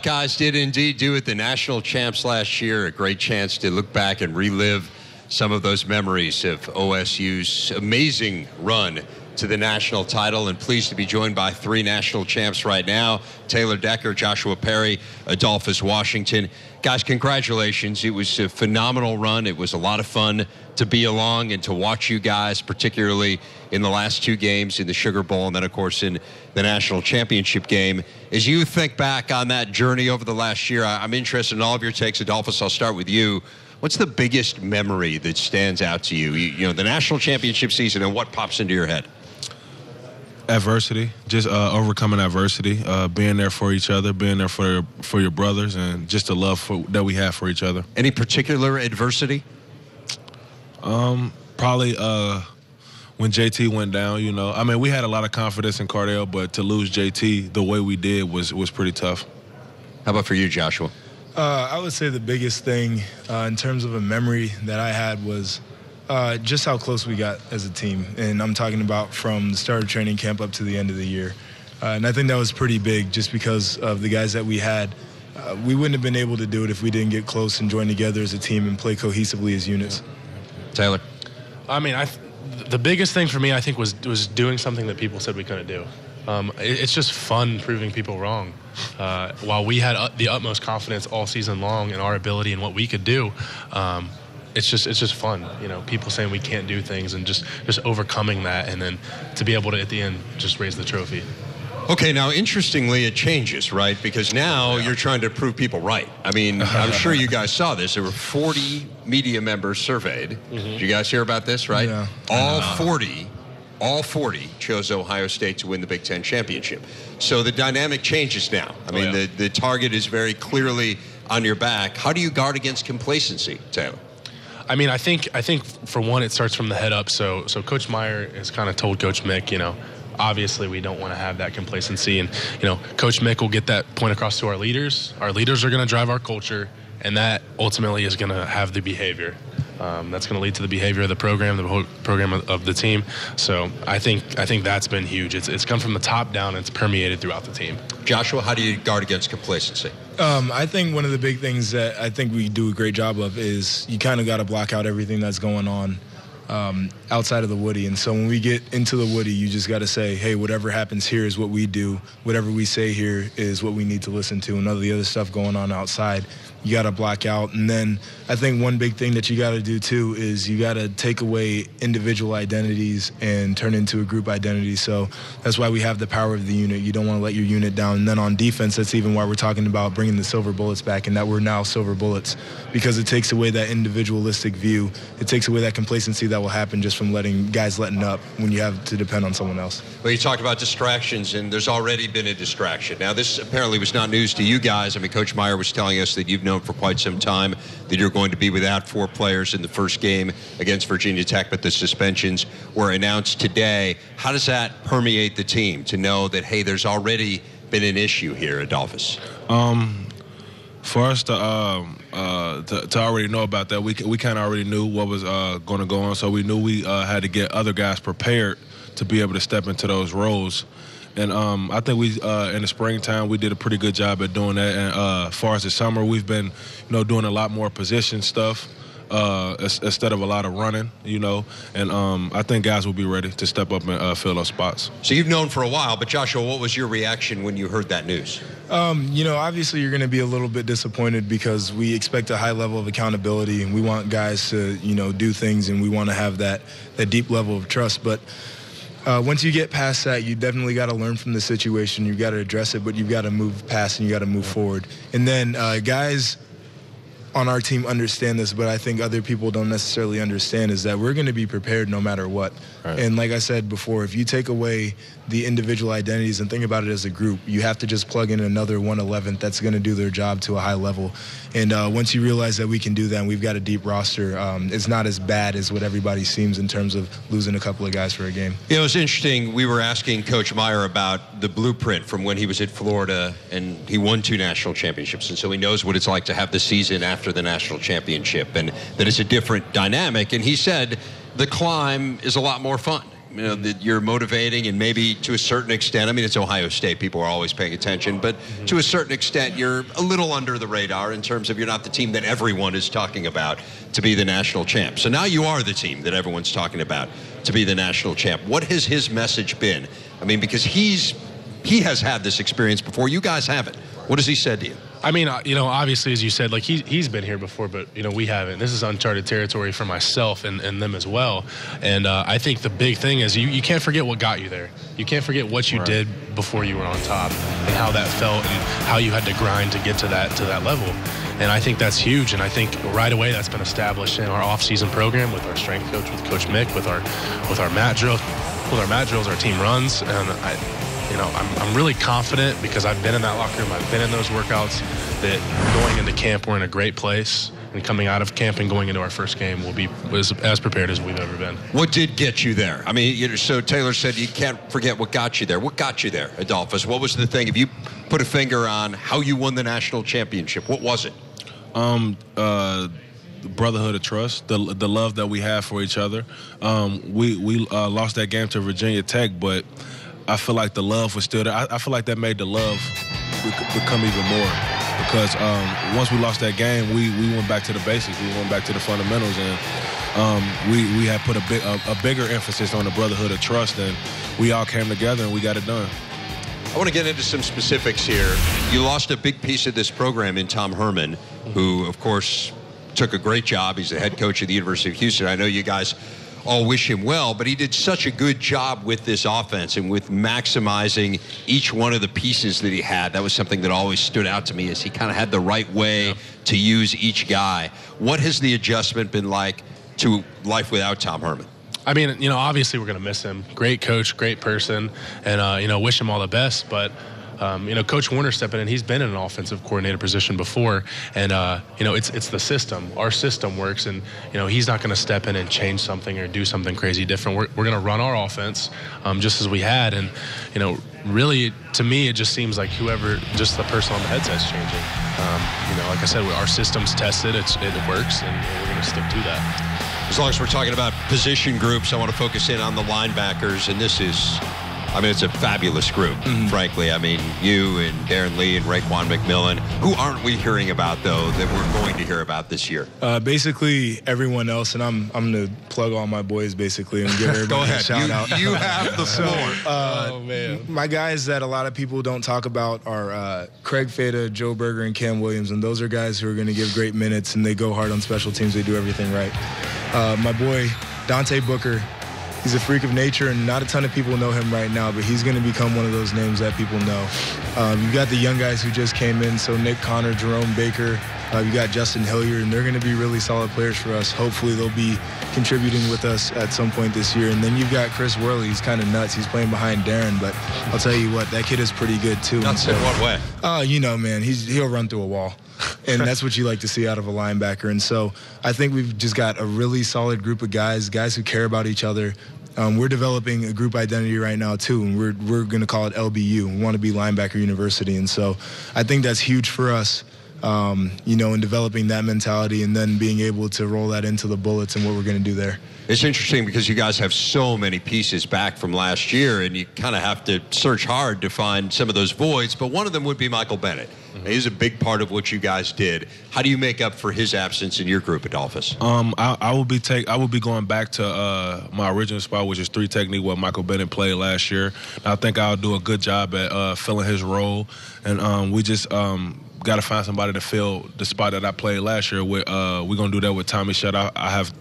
Buckeyes did indeed do it. The national champs last year, a great chance to look back and relive some of those memories of OSU's amazing run to the national title, and pleased to be joined by three national champs right now: Taylor Decker, Joshua Perry, Adolphus Washington. Guys, congratulations. It was a phenomenal run. It was a lot of fun to be along and to watch you guys, particularly in the last two games, in the Sugar Bowl and then, of course, in the national championship game. As you think back on that journey over the last year, I'm interested in all of your takes. Adolphus, I'll start with you. What's the biggest memory that stands out to you? You know, the national championship season, and what pops into your head? Adversity, just overcoming adversity, being there for each other, being there for your brothers, and just the love that we have for each other. Any particular adversity? Probably when JT went down, you know. I mean, we had a lot of confidence in Cardale, but to lose JT the way we did was pretty tough. How about for you, Joshua? I would say the biggest thing in terms of a memory that I had was just how close we got as a team. And I'm talking about from the start of training camp up to the end of the year. And I think that was pretty big just because of the guys that we had. We wouldn't have been able to do it if we didn't get close and join together as a team and play cohesively as units. Taylor? I mean, the biggest thing for me, I think, was doing something that people said we couldn't do. It's just fun proving people wrong. While we had the utmost confidence all season long in our ability and what we could do, it's just fun, you know, people saying we can't do things and just overcoming that, and then to be able to, at the end, just raise the trophy. Okay, now, interestingly, it changes, right? Because now you're trying to prove people right. I mean, I'm sure you guys saw this. There were 40 media members surveyed. Did you guys hear about this, right? Yeah. All 40 chose Ohio State to win the Big Ten championship. So the dynamic changes now. I mean, the target is very clearly on your back. How do you guard against complacency, Taylor? I mean, I think for one, it starts from the head up. So Coach Meyer has kind of told Coach Mick, you know, obviously we don't want to have that complacency. And, you know, Coach Mick will get that point across to our leaders. Our leaders are going to drive our culture, and that ultimately is going to have the behavior. That's going to lead to the behavior of the program, the whole program of the team. So I think that's been huge. It's come from the top down. It's permeated throughout the team. Joshua, how do you guard against complacency? I think one of the big things that I think we do a great job of is you kind of got to block out everything that's going on outside of the Woody. And so when we get into the Woody, you just got to say, hey, whatever happens here is what we do. Whatever we say here is what we need to listen to. And all the other stuff going on outside, you got to block out. And then I think one big thing that you got to do, too, is you got to take away individual identities and turn into a group identity. So that's why we have the power of the unit. You don't want to let your unit down. And then on defense, that's even why we're talking about bringing the silver bullets back, and that we're now silver bullets, because it takes away that individualistic view. It takes away that complacency that will happen just from guys letting up when you have to depend on someone else. Well, you talked about distractions, and there's already been a distraction. Now, this apparently was not news to you guys. I mean, Coach Meyer was telling us that you've known for quite some time that you're going to be without 4 players in the first game against Virginia Tech, but the suspensions were announced today. How does that permeate the team to know that, hey, there's already been an issue here, Adolphus? For us to already know about that, we kind of already knew what was going to go on, so we knew we had to get other guys prepared to be able to step into those roles. And I think we in the springtime we did a pretty good job at doing that. And as far as the summer, we've been, you know, doing a lot more position stuff instead of a lot of running, you know. And I think guys will be ready to step up and fill those spots. So you've known for a while, but Joshua, what was your reaction when you heard that news? You know, obviously you're going to be a little bit disappointed because we expect a high level of accountability, and we want guys to, you know, do things, and we want to have that deep level of trust. But once you get past that, you definitely got to learn from the situation. You've got to address it, but you've got to move past and you got to move forward. And then guys on our team understand this, but I think other people don't necessarily understand, is that we're going to be prepared no matter what. Right. And like I said before, if you take away the individual identities and think about it as a group, you have to just plug in another 1/11 that's going to do their job to a high level. And once you realize that we can do that and we've got a deep roster, it's not as bad as what everybody seems in terms of losing a couple of guys for a game. You know, it's interesting. We were asking Coach Meyer about the blueprint from when he was at Florida, and he won 2 national championships, and so he knows what it's like to have the season after the national championship, and that it's a different dynamic. And he said the climb is a lot more fun. that you're motivating, and maybe to a certain extent, I mean, it's Ohio State, people are always paying attention, but to a certain extent, you're a little under the radar in terms of you're not the team that everyone is talking about to be the national champ. So now you are the team that everyone's talking about to be the national champ. What has his message been? I mean, because he has had this experience before. You guys haven't. What has he said to you? I mean, obviously, as you said, like he's been here before, but we haven't. This is uncharted territory for myself and them as well. And I think the big thing is you can't forget what got you there. You can't forget what you did before you were on top and how that felt and how you had to grind to get to that level. And I think that's huge. And I think right away that's been established in our off-season program with our strength coach, with Coach Mick, with our mat drills, our team runs, and I'm really confident because I've been in that locker room, I've been in those workouts, that going into camp we're in a great place, and coming out of camp and going into our first game was as prepared as we've ever been. What did get you there? I mean, so Taylor said you can't forget what got you there. What got you there, Adolphus? What was the thing? If you put a finger on how you won the national championship, what was it? The brotherhood of trust, the love that we have for each other. We lost that game to Virginia Tech, but I feel like the love was still there. I feel like that made the love become even more because once we lost that game, we went back to the basics. We went back to the fundamentals, and we had put a bigger emphasis on the brotherhood of trust, and we all came together and we got it done. I want to get into some specifics here. You lost a big piece of this program in Tom Arban, who, of course, took a great job. He's the head coach of the University of Houston. I know you guys all wish him well, but he did such a good job with this offense and with maximizing each one of the pieces that he had. That was something that always stood out to me, is he kind of had the right way to use each guy. What has the adjustment been like to life without Tom Arban? I mean, obviously we're going to miss him. Great coach, great person, and, wish him all the best, but Coach Warner stepping in, he's been in an offensive coordinator position before, and it's the system. Our system works, and he's not going to step in and change something or do something crazy different. We're going to run our offense just as we had, and really to me it just seems like just the person on the headset's changing. Like I said, our system's tested, it works, and we're going to stick to that. As long as we're talking about position groups, I want to focus in on the linebackers, and this is. I mean, it's a fabulous group, frankly. I mean, you and Darren Lee and Raekwon McMillan. Who aren't we hearing about, though, that we're going to hear about this year? Basically, everyone else, and I'm going to plug all my boys, basically, and give everybody a shout out. You have the floor. Man. My guys that a lot of people don't talk about are Craig Fada, Joe Berger, and Cam Williams, and those are guys who are going to give great minutes, and they go hard on special teams. They do everything right. My boy, Dante Booker. He's a freak of nature, and not a ton of people know him right now, but he's going to become one of those names that people know. You've got the young guys who just came in, so Nick Connor, Jerome Baker, you got Justin Hilliard, and they're going to be really solid players for us. Hopefully they'll be contributing with us at some point this year. And then you've got Chris Worley. He's kind of nuts. He's playing behind Darren, but I'll tell you what, that kid is pretty good too. Nuts in what way? Man, he'll run through a wall. And that's what you like to see out of a linebacker. And so I think we've just got a really solid group of guys who care about each other. We're developing a group identity right now, too, and we're going to call it LBU. We want to be Linebacker University. And so I think that's huge for us, in developing that mentality and then being able to roll that into the Bullets and what we're going to do there. It's interesting because you guys have so many pieces back from last year, and you kind of have to search hard to find some of those voids, but one of them would be Michael Bennett. He's a big part of what you guys did. How do you make up for his absence in your group, Adolphus? I will be going back to my original spot, which is 3 technique, what Michael Bennett played last year. I think I'll do a good job at filling his role, and we just got to find somebody to fill the spot that I played last year with. We're going to do that with Tommy Shutt. I have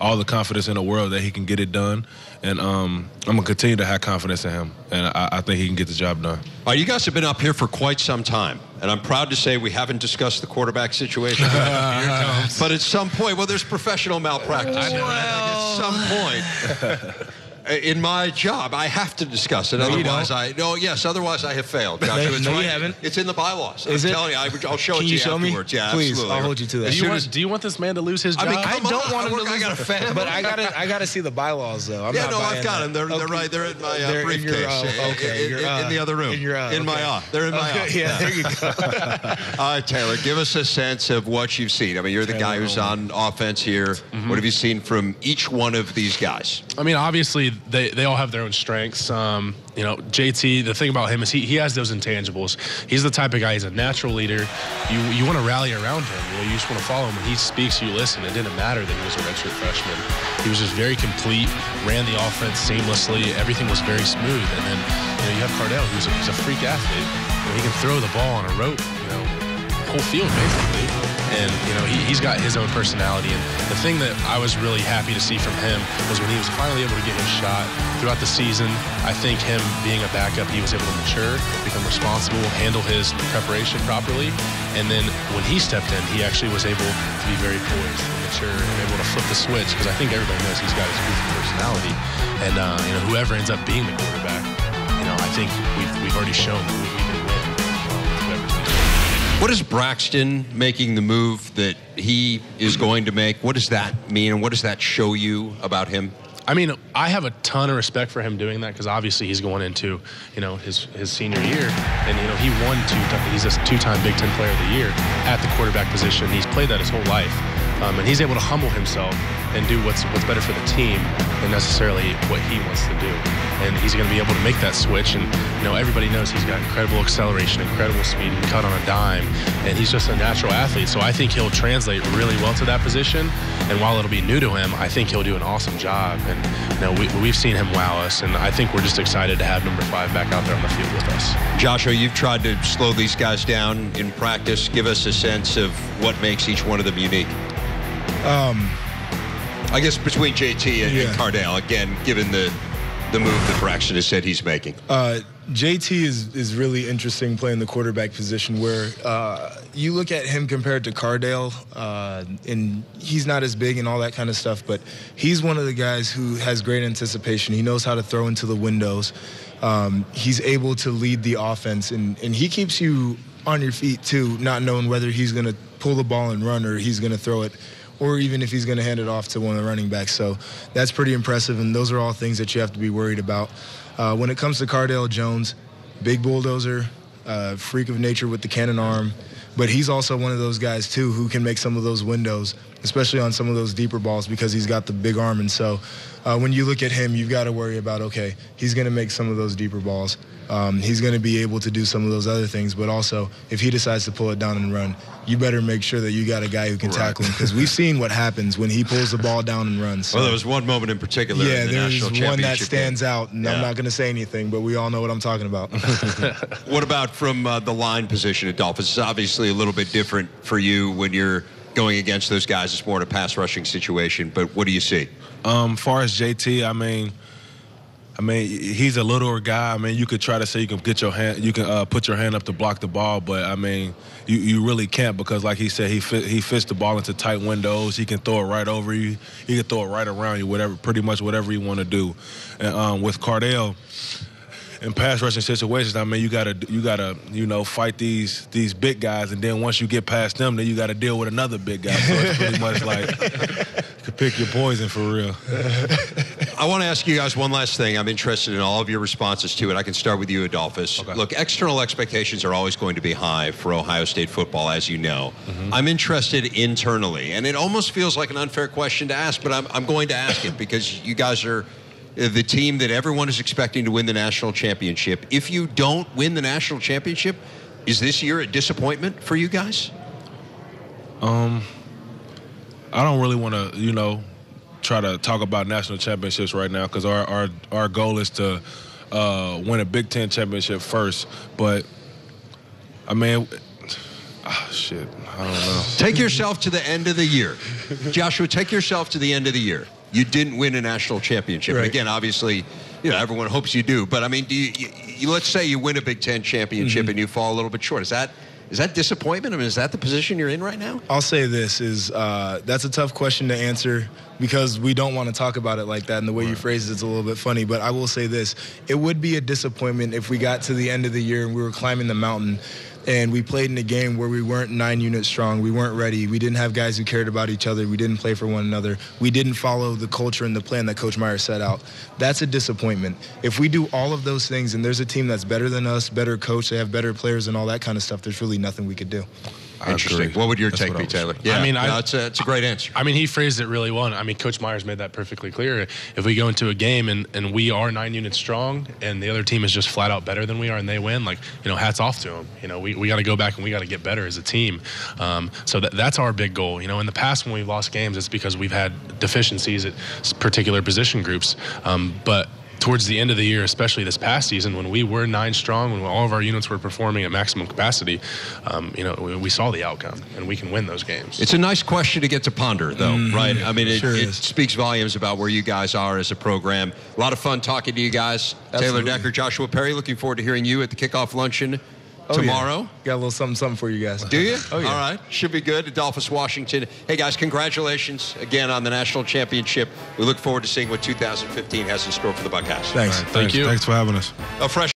all the confidence in the world that he can get it done, and I'm going to continue to have confidence in him, and I think he can get the job done. All right, you guys have been up here for quite some time, and I'm proud to say we haven't discussed the quarterback situation. But at some point, there's professional malpractice. At some point, in my job, I have to discuss it. Otherwise, otherwise I have failed. Joshua, it's you haven't. It's in the bylaws. Is I'm it? telling you, I'll show it to you afterwards. Me? Yeah, please, absolutely. I'll hold you to that. Do you want this man to lose his job? I mean, I don't want him to lose. I got a family. But I got to see the bylaws, though. I've got them. They're right. They're in my briefcase. In the other room. They're in my Yeah, there you go. All right, Taylor, give us a sense of what you've seen. I mean, you're the guy who's on offense here. What have you seen from each one of these guys? I mean, obviously, they all have their own strengths. You know, JT, the thing about him is he has those intangibles. He's the type of guy, he's a natural leader. You want to rally around him. You know, you just want to follow him. When he speaks, you listen. It didn't matter that he was a redshirt freshman. He was just very complete, ran the offense seamlessly. Everything was very smooth. And then, you know, you have Cardale, who's a freak athlete. You know, he can throw the ball on a rope, you know, whole field basically. And, you know, he's got his own personality. And the thing that I was really happy to see from him was when he was finally able to get his shot throughout the season. I think him being a backup, he was able to mature, become responsible, handle his preparation properly. And then when he stepped in, he actually was able to be very poised and mature and able to flip the switch, because I think everybody knows he's got his goofy personality. And, you know, whoever ends up being the quarterback, you know, I think we've already shown that we can win. What is Braxton making the move that he is going to make? What does that mean, and what does that show you about him? I mean, I have a ton of respect for him doing that, because obviously he's going into, you know, his senior year, and, you know, he won he's a two-time Big Ten Player of the Year at the quarterback position. He's played that his whole life, and he's able to humble himself and do what's better for the team than necessarily what he wants to do. And he's going to be able to make that switch. And, you know, everybody knows he's got incredible acceleration, incredible speed, he can cut on a dime, and he's just a natural athlete. So I think he'll translate really well to that position. And while it'll be new to him, I think he'll do an awesome job. And, you know, we've seen him wow us, and I think we're just excited to have number 5 back out there on the field with us. Joshua, you've tried to slow these guys down in practice. Give us a sense of what makes each one of them unique. I guess between JT and Cardale, again, given the move that Braxton has said he's making. JT is really interesting playing the quarterback position, where you look at him compared to Cardale, and he's not as big and all that kind of stuff, but he's one of the guys who has great anticipation. He knows how to throw into the windows. He's able to lead the offense, and he keeps you on your feet too, not knowing whether he's going to pull the ball and run or he's going to throw it, or even if he's going to hand it off to one of the running backs. So that's pretty impressive, and those are all things that you have to be worried about. When it comes to Cardale Jones, big bulldozer, freak of nature with the cannon arm, but he's also one of those guys, too, who can make some of those windows, especially on some of those deeper balls, because he's got the big arm. And so when you look at him, you've got to worry about, okay, he's going to make some of those deeper balls. He's going to be able to do some of those other things, but also if he decides to pull it down and run, you better make sure that you got a guy who can tackle him, because we've seen what happens when he pulls the ball down and runs. So, well, there was one moment in particular in the national championship. Yeah, there's one that stands out, and I'm not going to say anything, but we all know what I'm talking about. What about from the line position, Adolphus? It's obviously a little bit different for you when you're going against those guys. It's more in a pass rushing situation, but what do you see? Far as JT, I mean, he's a littler guy. I mean, you could try to say you can get your hand, you can put your hand up to block the ball, but I mean, you really can't, because like he said, he fits the ball into tight windows. He can throw it right over you. He can throw it right around you, pretty much whatever you want to do. And with Cardale, in pass rushing situations, I mean, you gotta fight these big guys, and then once you get past them, then you got to deal with another big guy. So it's pretty much like you could pick your poison for real. I want to ask you guys one last thing. I'm interested in all of your responses to it. I can start with you, Adolphus. Okay. Look, external expectations are always going to be high for Ohio State football, as you know. Mm-hmm. I'm interested internally, and it almost feels like an unfair question to ask, but I'm going to ask it because you guys are the team that everyone is expecting to win the national championship. If you don't win the national championship, is this year a disappointment for you guys? I don't really want to, try to talk about national championships right now, because our goal is to win a Big Ten championship first. But, I mean, I don't know. Take yourself to the end of the year. Joshua, take yourself to the end of the year. You didn't win a national championship. Right. And again, obviously, everyone hopes you do. But, I mean, let's say you win a Big Ten championship and you fall a little bit short. Is that disappointment? I mean, is that the position you're in right now? I'll say this is that's a tough question to answer, because we don't want to talk about it like that, and the way you phrase it's a little bit funny. But I will say this. It would be a disappointment if we got to the end of the year and we were climbing the mountain and we played in a game where we weren't 9 units strong. We weren't ready. We didn't have guys who cared about each other. We didn't play for one another. We didn't follow the culture and the plan that Coach Meyer set out. That's a disappointment. If we do all of those things and there's a team that's better than us, better coach, they have better players and all that kind of stuff, there's really nothing we could do. Interesting. What would your take be, Taylor? Yeah, I mean, it's a great answer. I mean, he phrased it really well. I mean, Coach Myers made that perfectly clear. If we go into a game and we are 9 units strong and the other team is just flat out better than we are and they win, like, hats off to them. We got to go back and we got to get better as a team. So that's our big goal. In the past when we've lost games, it's because we've had deficiencies at particular position groups. But towards the end of the year, especially this past season, when we were 9 strong, when all of our units were performing at maximum capacity, we saw the outcome, and we can win those games. It's a nice question to get to ponder, though, right? I mean, it speaks volumes about where you guys are as a program. A lot of fun talking to you guys. Absolutely. Taylor Decker, Joshua Perry, looking forward to hearing you at the kickoff luncheon tomorrow. Yeah. Got a little something for you guys. Do you? Oh, yeah. All right. Should be good. Adolphus, Washington. Hey, guys, congratulations again on the national championship. We look forward to seeing what 2015 has in store for the Buckeyes. Thanks. Thank you. Thanks for having us. A fresh